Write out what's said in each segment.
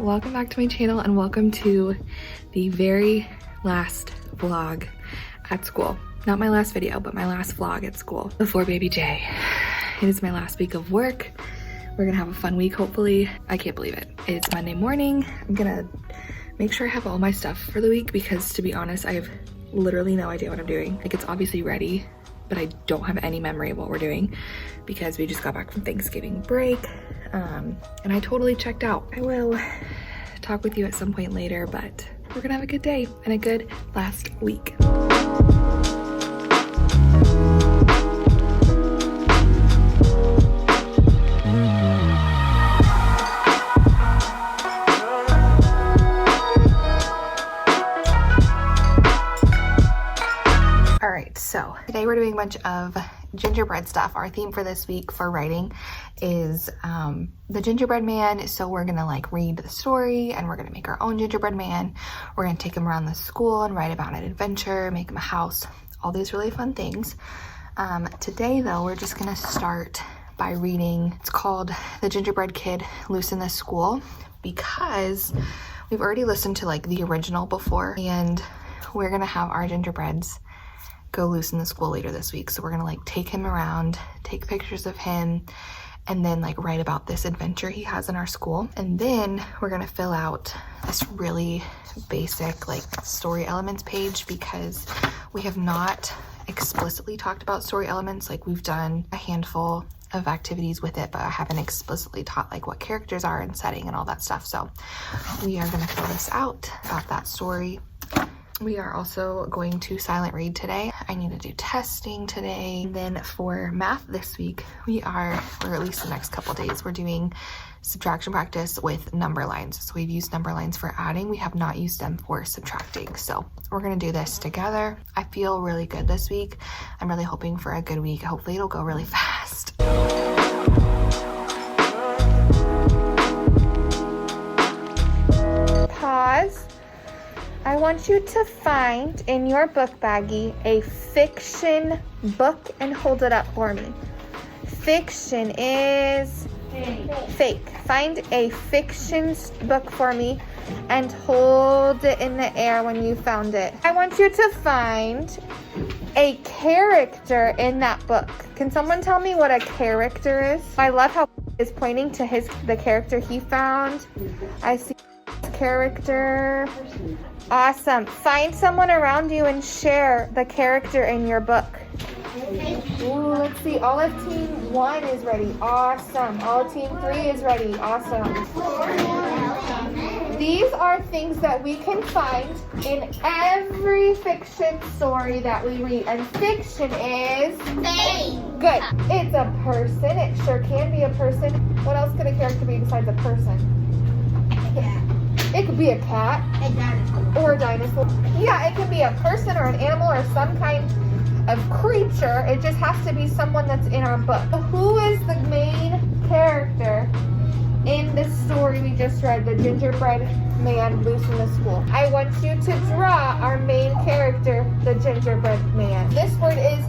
welcome back to my channel and welcome to the very last vlog at school. Not my last video, but my last vlog at school before baby Jay. It is my last week of work. We're gonna have a fun week, hopefully. I can't believe it. It's Monday morning. I'm gonna make sure I have all my stuff for the week because, to be honest, I have literally no idea what I'm doing. Like, it's obviously ready, but I don't have any memory of what we're doing because we just got back from Thanksgiving break. And I totally checked out. I will talk with you at some point later, but we're gonna have a good day and a good last week. All right, so today we're doing a bunch of gingerbread stuff. Our theme for this week for writing is the gingerbread man. So we're gonna like read the story and we're gonna make our own gingerbread man. We're gonna take him around the school and write about an adventure, make him a house, all these really fun things. Today though, we're just gonna start by reading. It's called The Gingerbread Kid Loose in the School because we've already listened to like the original before, and we're gonna have our gingerbreads go loose in the school later this week. So we're gonna like take him around, take pictures of him, and then like write about this adventure he has in our school. And then we're gonna fill out this really basic like story elements page because we have not explicitly talked about story elements. Like, we've done a handful of activities with it, but I haven't explicitly taught like what characters are and setting and all that stuff. So we are gonna fill this out about that story. We are also going to silent read today. I need to do testing today. And then for math this week, or at least the next couple days, we're doing subtraction practice with number lines. So we've used number lines for adding. We have not used them for subtracting. So we're gonna do this together. I feel really good this week. I'm really hoping for a good week. Hopefully it'll go really fast. Pause. I want you to find in your book baggie a fiction book and hold it up for me. Fiction is fake. Find a fiction book for me and hold it in the air when you found it. I want you to find a character in that book. Can someone tell me what a character is? I love how is pointing to the character he found. I see character. Awesome. Find someone around you and share the character in your book. Ooh, let's see. All of team 1 is ready. Awesome. All team 3 is ready. Awesome. These are things that we can find in every fiction story that we read. And fiction is fake. Good. It's a person. It sure can be a person. What else could a character be besides a person? It could be a cat. A dinosaur. Or a dinosaur. Yeah, it could be a person or an animal or some kind of creature. It just has to be someone that's in our book. Who is the main character in the story we just read, The Gingerbread Man Loose in the School? I want you to draw our main character, the gingerbread man. This word is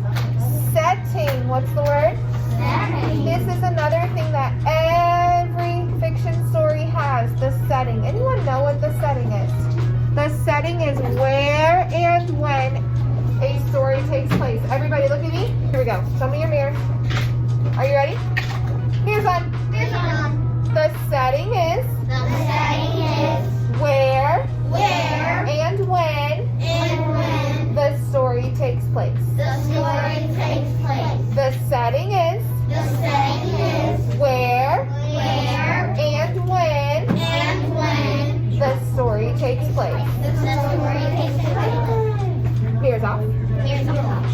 setting. What's the word? Setting. This is another thing that every fiction story has, the setting. Anyone know what the setting is? The setting is where and when a story takes place. Everybody look at me. Here we go. Show me your mirrors. Are you ready? Here's on. Here's on. The setting is where and when the story takes place. The setting is where and when the story takes place. Mirrors off.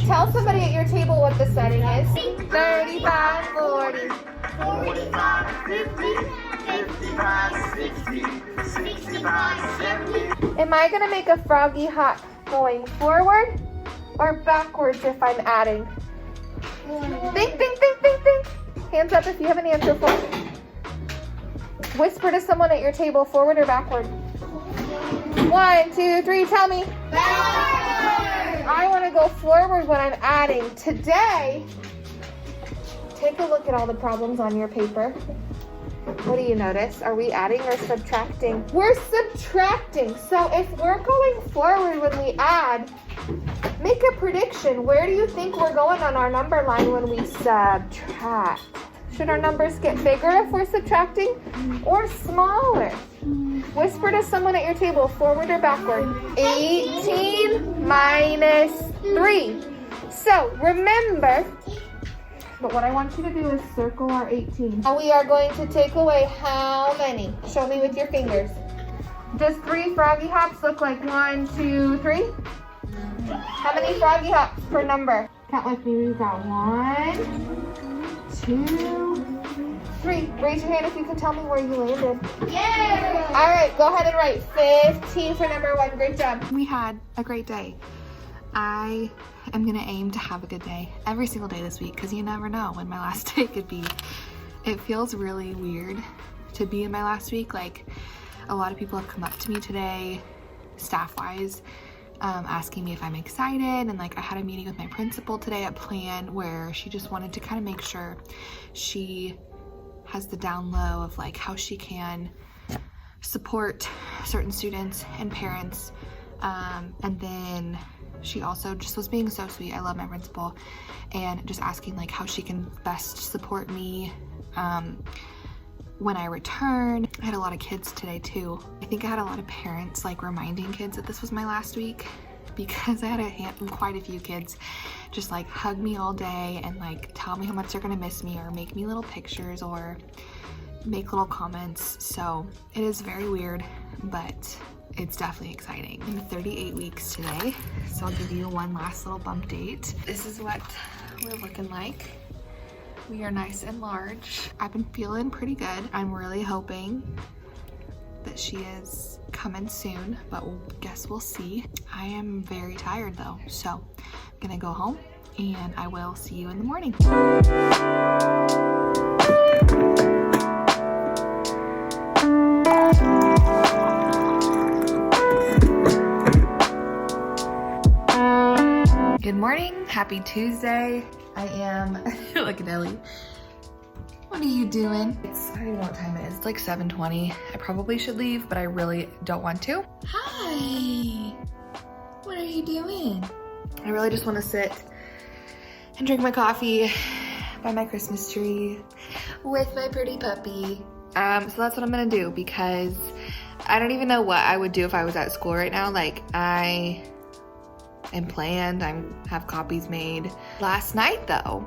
Tell somebody at your table what the setting is. 35, 40. 45, 50, 55, 60, 65, 70. Am I gonna make a froggy hop going forward or backwards if I'm adding? Think. Hands up if you have an answer for me. Whisper to someone at your table, forward or backward? 1, 2, 3, tell me. Forward! I want to go forward when I'm adding. Today, take a look at all the problems on your paper. What do you notice? Are we adding or subtracting? We're subtracting. So if we're going forward when we add, make a prediction. Where do you think we're going on our number line when we subtract? Should our numbers get bigger if we're subtracting or smaller? Whisper to someone at your table, forward or backward. 18 minus 3. So remember, but what I want you to do is circle our 18. Now we are going to take away how many? Show me with your fingers. Does 3 froggy hops look like 1, 2, 3? How many froggy hops per number? Count with me. We've got 1, 2, 3. Raise your hand if you can tell me where you landed. Yeah! All right, go ahead and write 15 for number 1. Great job. We had a great day. I am gonna aim to have a good day every single day this week because you never know when my last day could be. It feels really weird to be in my last week. Like, a lot of people have come up to me today, staff-wise, asking me if I'm excited, and like I had a meeting with my principal today at Plan where she just wanted to kind of make sure she has the down low of like how she can support certain students and parents, and then she also just was being so sweet. I love my principal, and just asking like how she can best support me when I return. I had a lot of kids today too. I think I had a lot of parents like reminding kids that this was my last week, because I had quite a few kids just like hug me all day and like tell me how much they're gonna miss me or make me little pictures or make little comments. So it is very weird, but it's definitely exciting. I'm 38 weeks today, so I'll give you one last little bump date. This is what we're looking like. We are nice and large. I've been feeling pretty good. I'm really hoping that she is coming soon, but guess we'll see. I am very tired though, so I'm gonna go home and I will see you in the morning. Good morning, happy Tuesday. I am, look at Ellie. What are you doing? I don't even know what time it is. It's like 7:20. I probably should leave, but I really don't want to. Hi, what are you doing? I really just want to sit and drink my coffee by my Christmas tree with my pretty puppy. So that's what I'm gonna do, because I don't even know what I would do if I was at school right now. Like, I am planned, I have copies made. Last night though,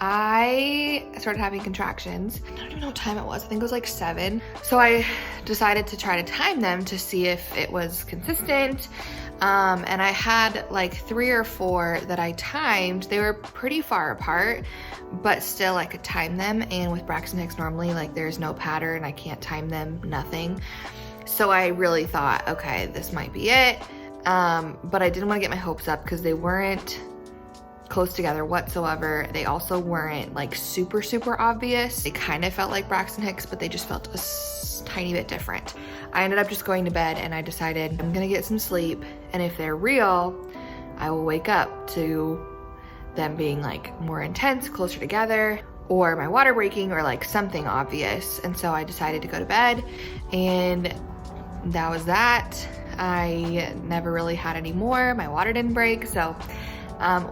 I started having contractions. I don't even know what time it was. I think it was like 7. So I decided to try to time them to see if it was consistent. And I had like 3 or 4 that I timed. They were pretty far apart, but still I could time them. And with Braxton Hicks, normally like there's no pattern. I can't time them, nothing. So I really thought, okay, this might be it. But I didn't want to get my hopes up because they weren't close together whatsoever. They also weren't like super, super obvious. They kind of felt like Braxton Hicks, but they just felt a tiny bit different. I ended up just going to bed and I decided I'm gonna get some sleep. And if they're real, I will wake up to them being like more intense, closer together, or my water breaking, or like something obvious. And so I decided to go to bed, and that was that. I never really had any more. My water didn't break, so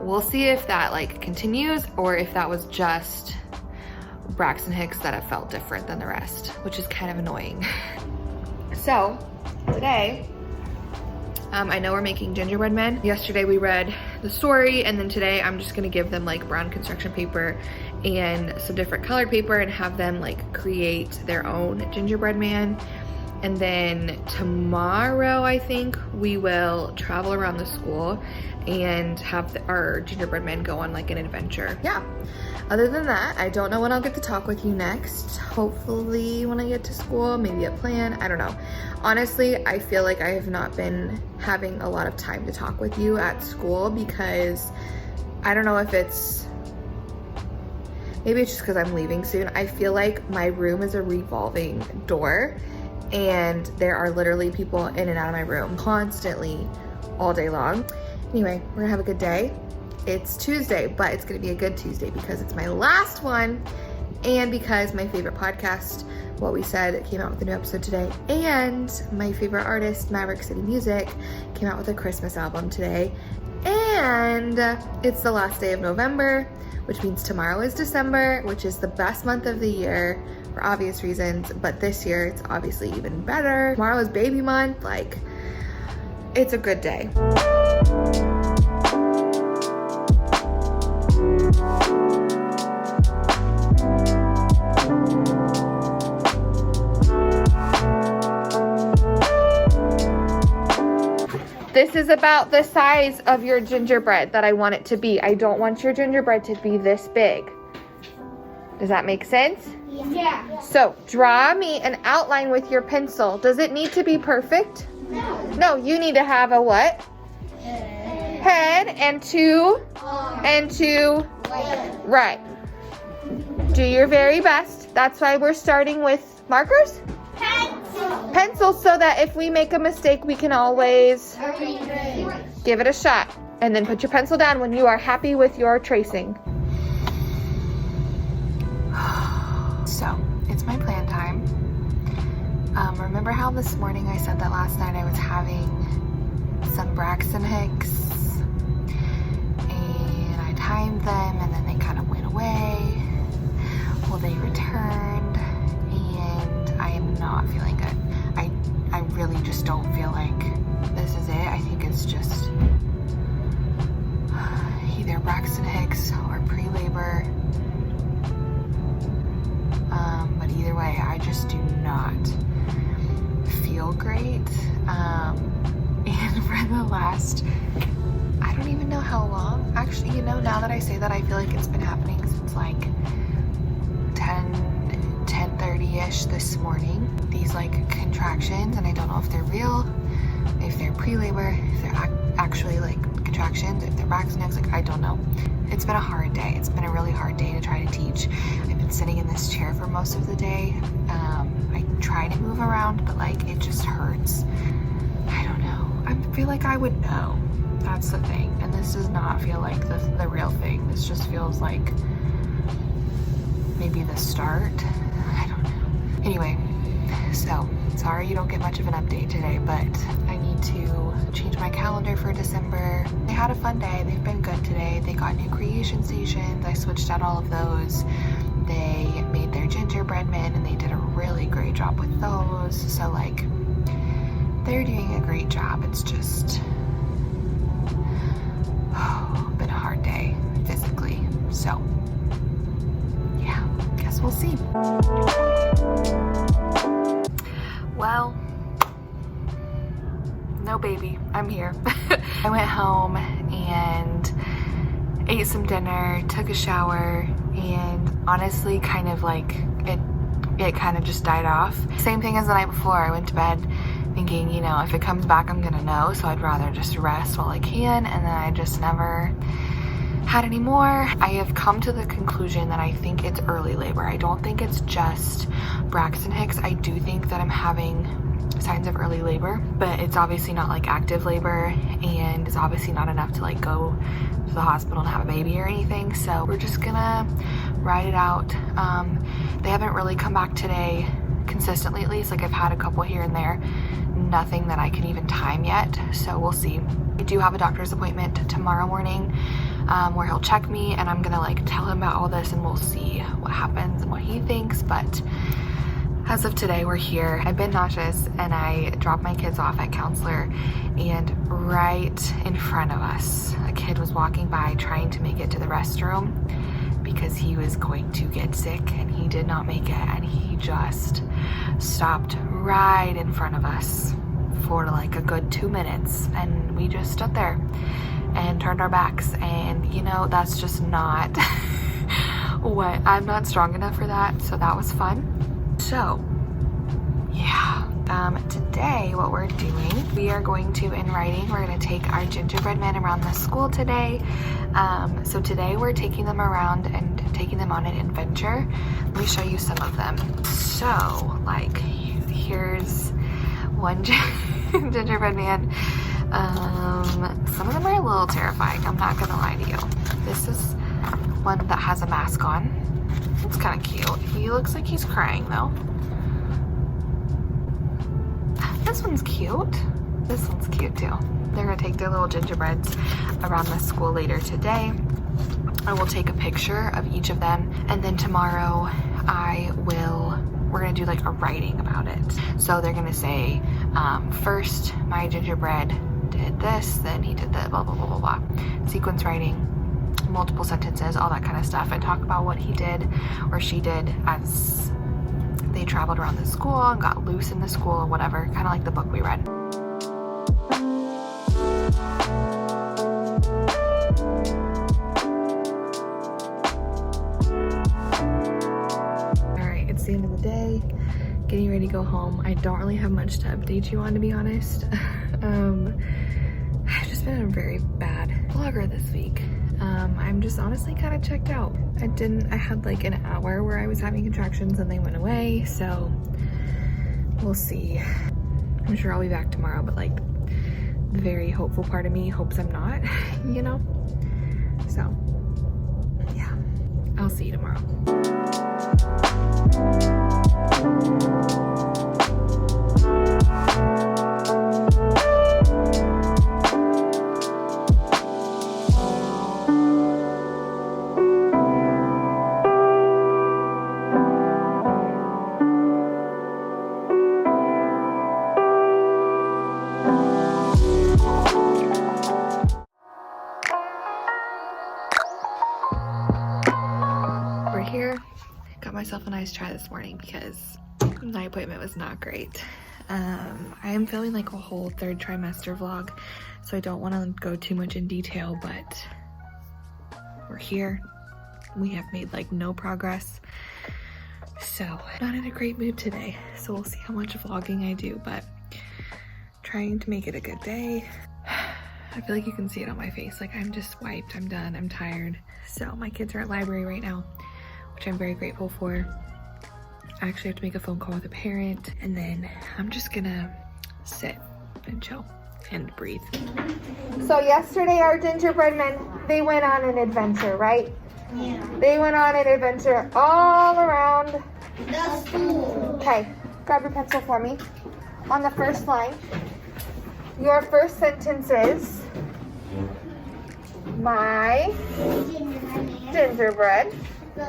we'll see if that like continues or if that was just Braxton Hicks that it felt different than the rest, which is kind of annoying. So today, I know we're making gingerbread men. Yesterday we read the story, and then today I'm just gonna give them like brown construction paper and some different colored paper and have them like create their own gingerbread man. And then tomorrow, I think, we will travel around the school and have our gingerbread men go on like an adventure. Yeah. Other than that, I don't know when I'll get to talk with you next. Hopefully when I get to school, maybe a plan, I don't know. Honestly, I feel like I have not been having a lot of time to talk with you at school because I don't know if it's, maybe it's just because I'm leaving soon. I feel like my room is a revolving door, and there are literally people in and out of my room constantly all day long. Anyway, we're gonna have a good day. It's Tuesday, but it's gonna be a good Tuesday because it's my last one, and because my favorite podcast What We Said came out with a new episode today, and my favorite artist, Maverick City Music, came out with a Christmas album today. And it's the last day of November, which means tomorrow is December, which is the best month of the year for obvious reasons, but this year it's obviously even better. Tomorrow is baby month, like, it's a good day. This is about the size of your gingerbread that I want it to be. I don't want your gingerbread to be this big. Does that make sense? Yeah. So draw me an outline with your pencil. Does it need to be perfect? No. No, you need to have a what? Head and two. Right. Do your very best. That's why we're starting with markers? Pencils, so that if we make a mistake, we can always give it a shot. And then put your pencil down when you are happy with your tracing. So, it's my plan time. Remember how this morning I said that last night I was having some Braxton Hicks? And I timed them and then they kind of went away. Well, they returned and I am not feeling good. I really just don't feel like this is it. I think it's just either Braxton Hicks or pre-labor. But either way, I just do not feel great. And for the last, I don't even know how long. Actually, you know, now that I say that, I feel like it's been happening since like 10:30ish this morning. These like contractions, and I don't know if they're real, if they're pre-labor, if they're actually like contractions, if they're Braxton Hicks, like I don't know. It's been a hard day. It's been a really hard day to try to teach. I've been sitting in this chair for most of the day. I try to move around, but like it just hurts. I don't know. I feel like I would know. That's the thing. And this does not feel like the real thing. This just feels like maybe the start. I don't know. Anyway, so sorry you don't get much of an update today, but I need to change my calendar for December. They had a fun day. They've been good today. They got new creation stations. I switched out all of those. They made their gingerbread men and they did a really great job with those. So like, they're doing a great job. It's just been a hard day physically. So yeah, guess we'll see. Well, no baby, I'm here. I went home and ate some dinner, took a shower, and honestly kind of like it kind of just died off. Same thing as the night before. I went to bed thinking, you know, if it comes back I'm gonna know, so I'd rather just rest while I can, and then I just never had any more. I have come to the conclusion that I think it's early labor. I don't think it's just Braxton Hicks. I do think that I'm having signs of early labor, but it's obviously not like active labor, and it's obviously not enough to like go to the hospital and have a baby or anything. So we're just gonna ride it out. They haven't really come back today consistently, at least. Like I've had a couple here and there, nothing that I can even time yet, so we'll see. I do have a doctor's appointment tomorrow morning where he'll check me, and I'm gonna like tell him about all this and we'll see what happens and what he thinks. But as of today, we're here. I've been nauseous and I dropped my kids off at counselor, and right in front of us, a kid was walking by trying to make it to the restroom because he was going to get sick, and he did not make it, and he just stopped right in front of us for like a good 2 minutes, and we just stood there and turned our backs. And you know, that's just not what, I'm not strong enough for that. So that was fun. So yeah, today what we're doing, we are going to, in writing, we're going to take our gingerbread men around the school today. So today we're taking them around and taking them on an adventure. Let me show you some of them. So like, here's one gingerbread man. Some of them are a little terrifying, I'm not gonna lie to you. This is one that has a mask on. It's kind of cute. He looks like he's crying though. this one's cute. This one's cute too. They're gonna take their little gingerbreads around the school later today. I will take a picture of each of them, and then tomorrow we're gonna do like a writing about it. So they're gonna say, first my gingerbread did this, then he did that, blah, blah, blah, blah, blah. Sequence writing, multiple sentences, all that kind of stuff, and talk about what he did or she did as they traveled around the school and got loose in the school or whatever, kind of like the book we read. It's the end of the day, getting ready to go home. I don't really have much to update you on, to be honest. I've just been a very bad vlogger this week. I'm just honestly kind of checked out. I had like an hour where I was having contractions and they went away, so we'll see. I'm sure I'll be back tomorrow, but like the very hopeful part of me hopes I'm not, you know? So yeah, I'll see you tomorrow. We're here. Got myself a nice try this morning because my appointment was not great. I am filming like a whole third trimester vlog, so I don't want to go too much in detail, but we're here. We have made like no progress, so not in a great mood today. So we'll see how much vlogging I do, but trying to make it a good day. I feel like you can see it on my face. Like I'm just wiped, I'm done, I'm tired. So my kids are at library right now, which I'm very grateful for. I actually have to make a phone call with a parent, and then I'm just gonna sit and chill and breathe. So yesterday our gingerbread men, they went on an adventure, right? Yeah. They went on an adventure all around the school. Okay, grab your pencil for me. On the first line, your first sentence is, my gingerbread.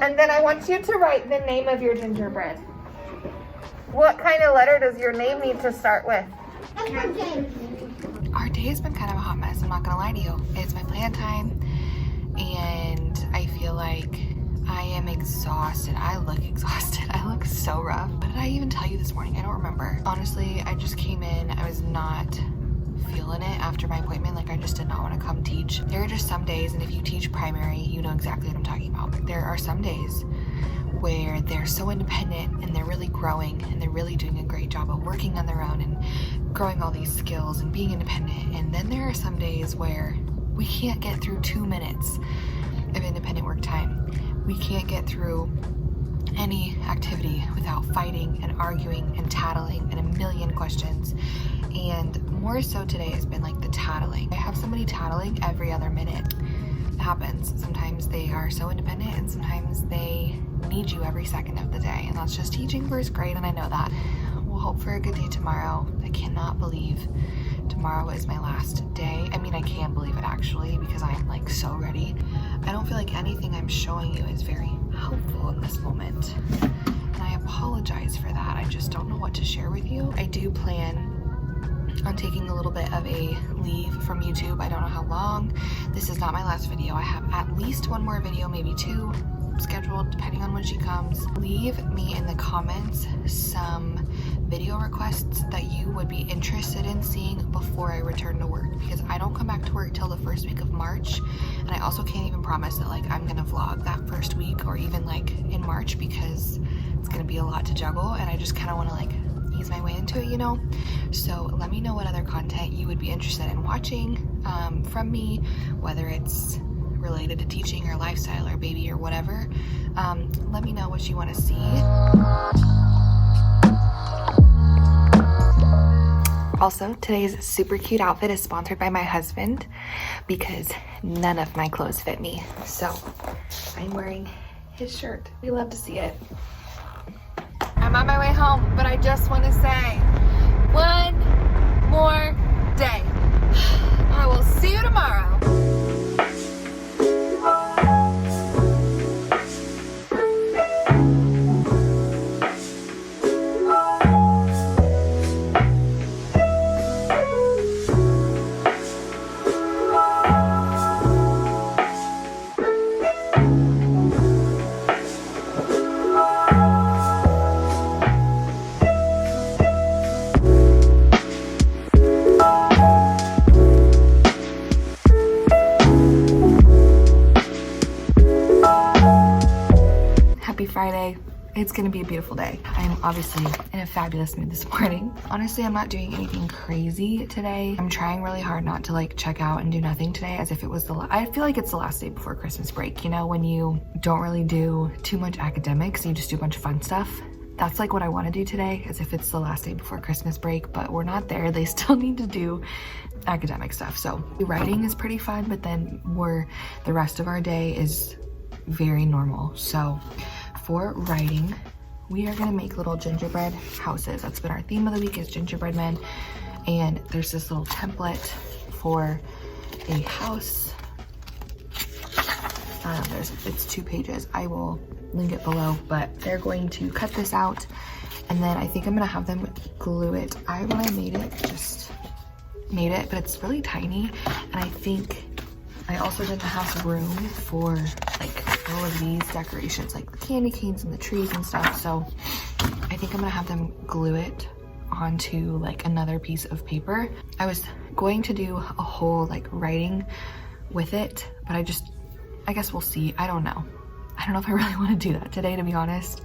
And then I want you to write the name of your gingerbread. What kind of letter does your name need to start with? Our day has been kind of a hot mess, I'm not gonna lie to you. It's my plan time, and I feel like I am exhausted. I look exhausted. I look so rough. What did I even tell you this morning? I don't remember. Honestly, I just came in, I was not feeling it after my appointment. Like I just did not want to come teach. There are just some days, and if you teach primary, you know exactly what I'm talking about. There are some days where they're so independent and they're really growing and they're really doing a great job of working on their own and growing all these skills and being independent. And then there are some days where we can't get through 2 minutes of independent work time. We can't get through any activity without fighting and arguing and tattling and a million questions. And more so today has been like the tattling. I have somebody tattling every other minute. It happens. Sometimes they are so independent and sometimes they need you every second of the day. And that's just teaching first grade, and I know that. We'll hope for a good day tomorrow. I cannot believe tomorrow is my last day. I mean, I can believe it actually because I'm like so ready. I don't feel like anything I'm showing you is very helpful in this moment. And I apologize for that. I just don't know what to share with you. I do plan on taking a little bit of a leave from YouTube. I don't know how long. This is not my last video. I have at least one more video, maybe 2 scheduled depending on when she comes. Leave me in the comments some video requests that you would be interested in seeing before I return to work, because I don't come back to work till the first week of March, and I also can't even promise that like I'm gonna vlog that first week or even like in March, because it's gonna be a lot to juggle and I just kind of want to like ease my way into it, you know? So let me know what other content you would be interested in watching from me, whether it's related to teaching or lifestyle or baby or whatever. Let me know what you want to see. Also, today's super cute outfit is sponsored by my husband because none of my clothes fit me. So I'm wearing his shirt. We love to see it. I'm on my way home, but I just want to say One more day. I will see you tomorrow. Happy Friday. It's gonna be a beautiful day. I'm obviously in a fabulous mood this morning. Honestly, I'm not doing anything crazy today. I'm trying really hard not to like check out and do nothing today as if it was I feel like it's the last day before Christmas break. You know, when you don't really do too much academics, you just do a bunch of fun stuff. That's like what I want to do today, as if it's the last day before Christmas break, but we're not there. They still need to do academic stuff. So writing is pretty fun, but then the rest of our day is very normal. So for writing, we are gonna make little gingerbread houses. That's been our theme of the week, is gingerbread men. And there's this little template for a house. It's 2 pages. I will link it below, but they're going to cut this out, and then I think I'm gonna have them glue it. When I made it, just made it, but it's really tiny, and I think I also didn't have room for like all of these decorations, like the candy canes and the trees and stuff. So I think I'm gonna have them glue it onto like another piece of paper. I was going to do a whole like writing with it, but I guess we'll see. I don't know if I really want to do that today, to be honest.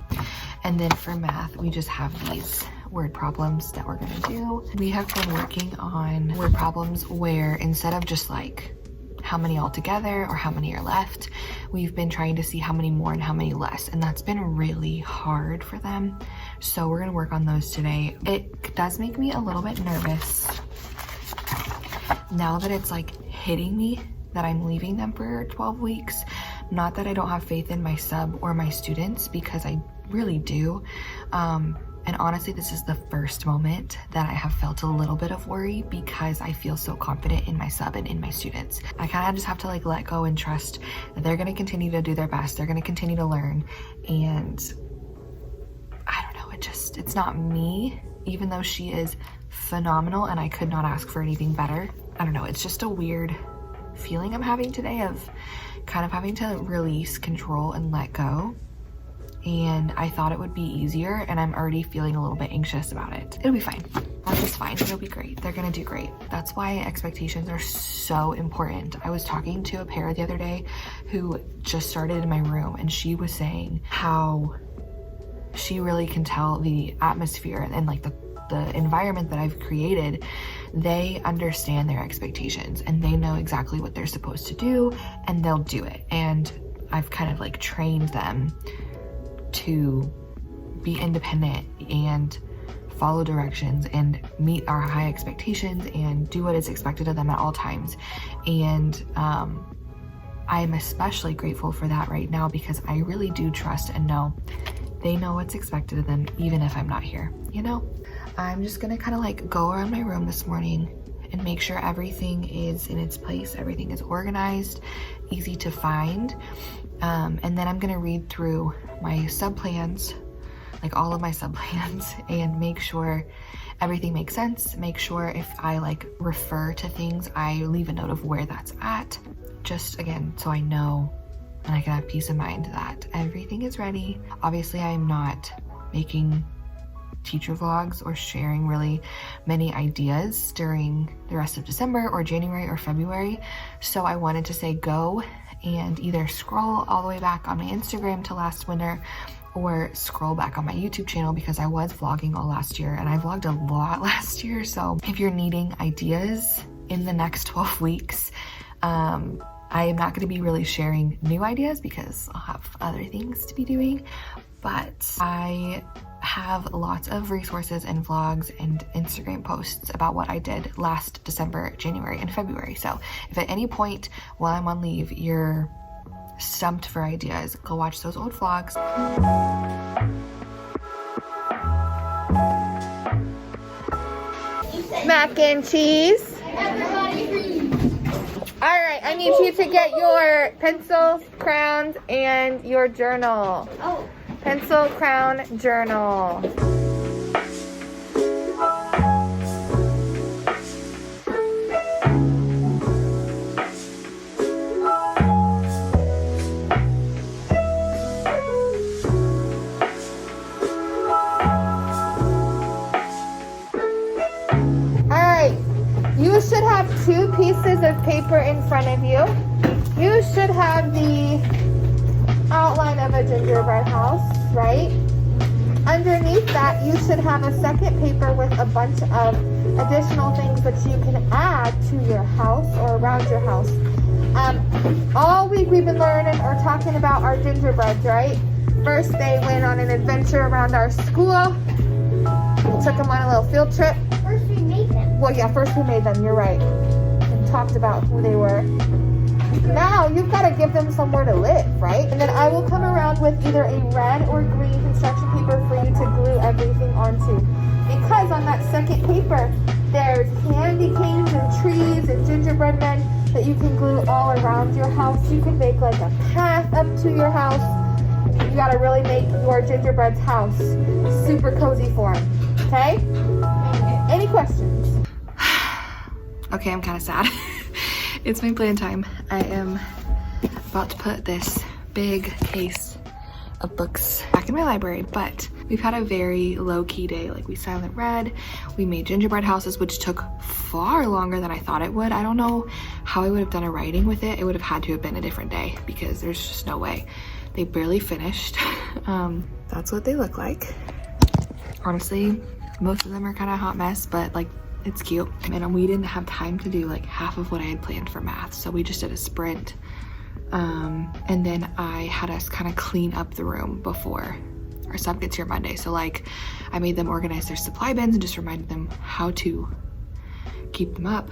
And then for math, we just have these word problems that we're gonna do. We have been working on word problems where instead of just like how many altogether or how many are left, we've been trying to see how many more and how many less, and that's been really hard for them. So we're gonna work on those today. It does make me a little bit nervous now that it's like hitting me that I'm leaving them for 12 weeks. Not that I don't have faith in my sub or my students, because I really do. And honestly, this is the first moment that I have felt a little bit of worry, because I feel so confident in my sub and in my students. I kind of just have to like let go and trust that they're going to continue to do their best. They're going to continue to learn. And I don't know, it's not me, even though she is phenomenal and I could not ask for anything better. I don't know, it's just a weird feeling I'm having today of kind of having to release control and let go. And I thought it would be easier, and I'm already feeling a little bit anxious about it. It'll be fine. That's just fine. It'll be great. They're gonna do great. That's why expectations are so important. I was talking to a parent the other day who just started in my room, and she was saying how she really can tell the atmosphere and like the environment that I've created. They understand their expectations and they know exactly what they're supposed to do, and they'll do it. And I've kind of like trained them to be independent and follow directions and meet our high expectations and do what is expected of them at all times. And I'm especially grateful for that right now, because I really do trust and know they know what's expected of them, even if I'm not here, you know? I'm just gonna kind of like go around my room this morning and make sure everything is in its place, everything is organized, easy to find. And then I'm gonna read through my sub plans, like all of my sub plans, and make sure everything makes sense. Make sure if I like refer to things, I leave a note of where that's at, just again, so I know and I can have peace of mind that everything is ready. Obviously, I'm not making teacher vlogs or sharing really many ideas during the rest of December or January or February. So I wanted to say go and either scroll all the way back on my Instagram to last winter, or scroll back on my YouTube channel, because I was vlogging all last year and I vlogged a lot last year. So if you're needing ideas in the next 12 weeks, I am not going to be really sharing new ideas because I'll have other things to be doing, but I have lots of resources and vlogs and Instagram posts about what I did last December, January, and February. So if at any point while I'm on leave you're stumped for ideas, go watch those old vlogs. mac and cheese. All right, I need you to get your pencils, crayons, and your journal. Oh. Pencil, crown, journal. You should have 2 pieces of paper in front of you. You should have the outline of a gingerbread house, right? Underneath that, you should have a second paper with a bunch of additional things that you can add to your house or around your house. All week we've been learning or talking about our gingerbreads, right? First, they went on an adventure around our school. We took them on a little field trip. First we made them. Well, yeah, first we made them, you're right. And talked about who they were. Now, you've got to give them somewhere to live, right? And then I will come around with either a red or green construction paper for you to glue everything onto. Because on that second paper, there's candy canes and trees and gingerbread men that you can glue all around your house. You can make like a path up to your house. You got to really make your gingerbread's house super cozy for them, okay? Any questions? Okay, I'm kind of sad. It's my plan time. I am about to put this big case of books back in my library, but we've had a very low-key day. Like, we silent read, we made gingerbread houses, which took far longer than I thought it would. I don't know how I would have done a writing with it. It would have had to have been a different day because there's just no way. They barely finished. That's what they look like. Honestly, most of them are kind of a hot mess, but like, it's cute. And we didn't have time to do like half of what I had planned for math, so we just did a sprint. And then I had us kind of clean up the room before our stuff gets here Monday. So like, I made them organize their supply bins and just reminded them how to keep them up.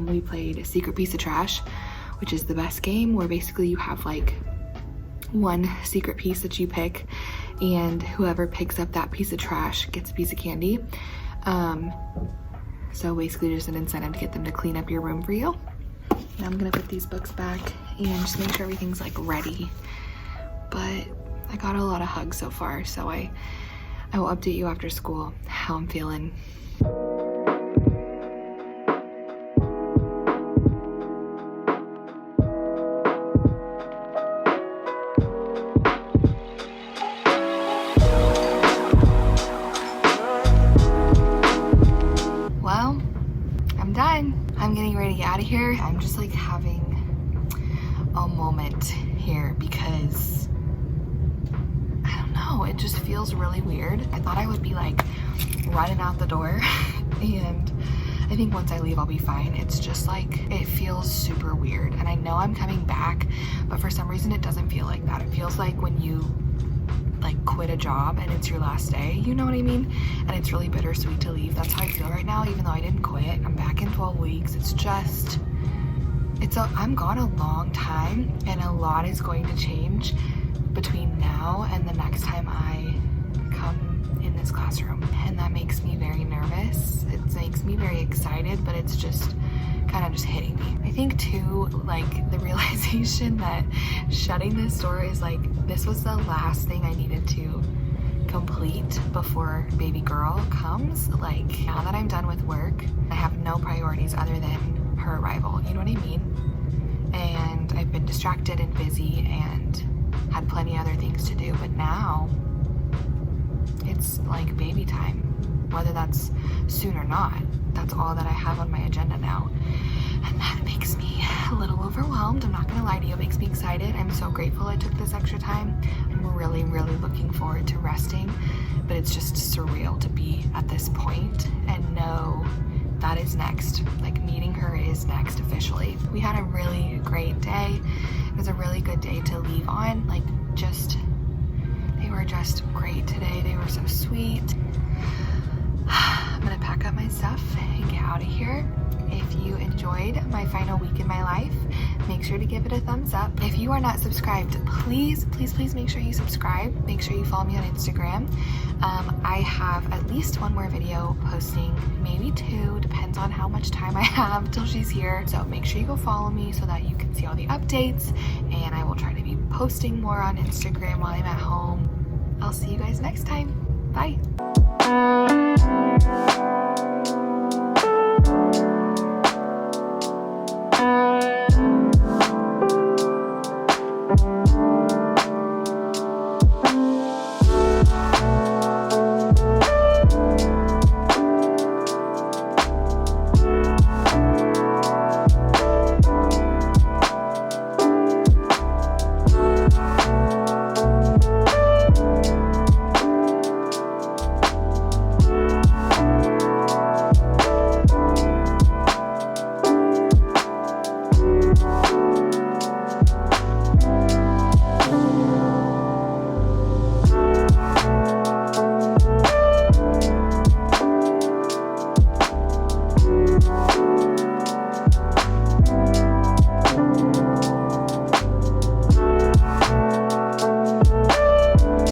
We played a secret piece of trash, which is the best game, where basically you have like one secret piece that you pick, and whoever picks up that piece of trash gets a piece of candy. So basically just an incentive to get them to clean up your room for you. Now I'm gonna put these books back and just make sure everything's like ready. But I got a lot of hugs so far, so I will update you after school how I'm feeling. I'm getting ready to get out of here. I'm just like having a moment here because I don't know, it just feels really weird. I thought I would be like running out the door and I think once I leave I'll be fine. It's just like, it feels super weird, and I know I'm coming back, but for some reason it doesn't feel like that. It feels like when you like quit a job and it's your last day, you know what I mean? And it's really bittersweet to leave. That's how I feel right now, even though I didn't quit. I'm back in 12 weeks. It's just, I'm gone a long time, and a lot is going to change between now and the next time I come in this classroom. And that makes me very nervous. It makes me very excited, but it's just kind of just hitting me. I think too, like the realization that shutting this door is like, this was the last thing I needed to complete before baby girl comes. Like, now that I'm done with work, I have no priorities other than her arrival, you know what I mean? And I've been distracted and busy and had plenty of other things to do, but now it's like baby time, whether that's soon or not. That's all that I have on my agenda now. And that makes me a little overwhelmed. I'm not gonna lie to you, it makes me excited. I'm so grateful I took this extra time. I'm really, really looking forward to resting, but it's just surreal to be at this point and know that is next. Like, meeting her is next officially. We had a really great day. It was a really good day to leave on. Like, they were just great today. They were so sweet. gonna pack up my stuff and get out of here. If you enjoyed my final week in my life, make sure to give it a thumbs up. If you are not subscribed, please make sure you subscribe. Make sure you follow me on Instagram. I have at least one more video posting, maybe two, depends on how much time I have till she's here. So make sure you go follow me so that you can see all the updates, and I will try to be posting more on Instagram while I'm at home. I'll see you guys next time. Bye.